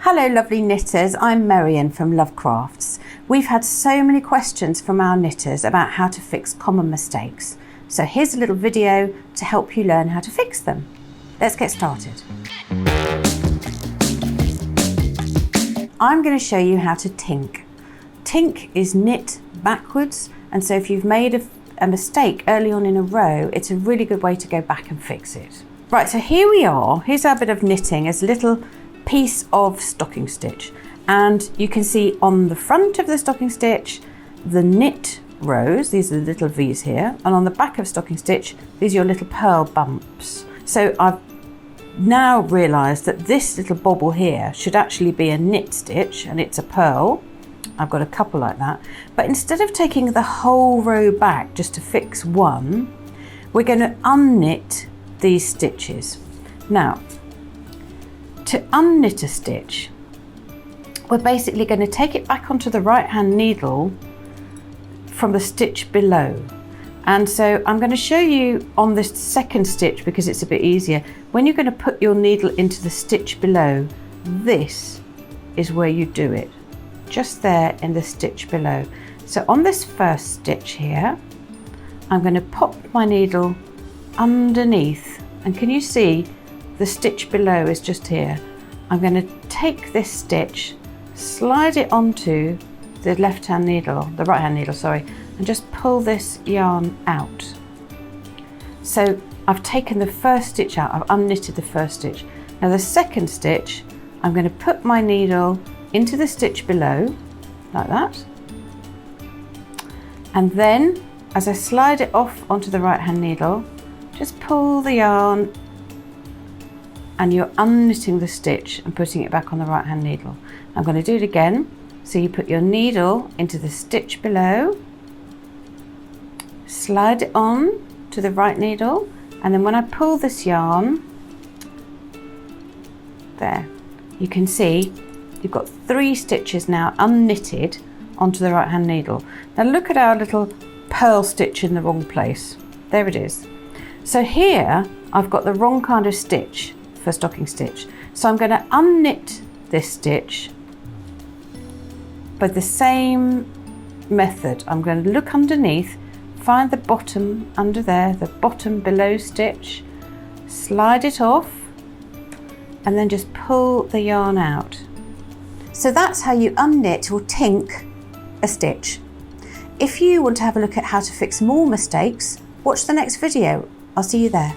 Hello lovely knitters, I'm Merion from Love Crafts. We've had so many questions from our knitters about how to fix common mistakes. So here's a little video to help you learn how to fix them. Let's get started. I'm going to show you how to tink. Tink is knit backwards, and so if you've made a mistake early on in a row, it's a really good way to go back and fix it. Right, so here we are. Here's our bit of knitting as a little piece of stocking stitch, and you can see on the front of the stocking stitch the knit rows, these are the little V's here, and on the back of stocking stitch these are your little purl bumps. So I've now realised that this little bobble here should actually be a knit stitch and it's a purl. I've got a couple like that, but instead of taking the whole row back just to fix one, we're going to unknit these stitches. Now, to unknit a stitch, we're basically going to take it back onto the right hand needle from the stitch below. And so I'm going to show you on this second stitch because it's a bit easier. When you're going to put your needle into the stitch below, this is where you do it, just there in the stitch below. So on this first stitch here, I'm going to pop my needle underneath, and can you see the stitch below is just here. I'm going to take this stitch, slide it onto the left hand needle, the right hand needle, sorry, and just pull this yarn out. So I've taken the first stitch out, I've unknitted the first stitch. Now the second stitch, I'm going to put my needle into the stitch below, like that. And then as I slide it off onto the right hand needle, just pull the yarn, and you're unknitting the stitch and putting it back on the right hand needle. I'm going to do it again. So you put your needle into the stitch below, slide it on to the right needle, and then when I pull this yarn, there, you can see you've got 3 stitches now unknitted onto the right hand needle. Now look at our little purl stitch in the wrong place. There it is. So here I've got the wrong kind of stitch for stocking stitch. So I'm going to unknit this stitch by the same method. I'm going to look underneath, find the bottom under there, the bottom below stitch, slide it off, and then just pull the yarn out. So that's how you unknit or tink a stitch. If you want to have a look at how to fix more mistakes, watch the next video. I'll see you there.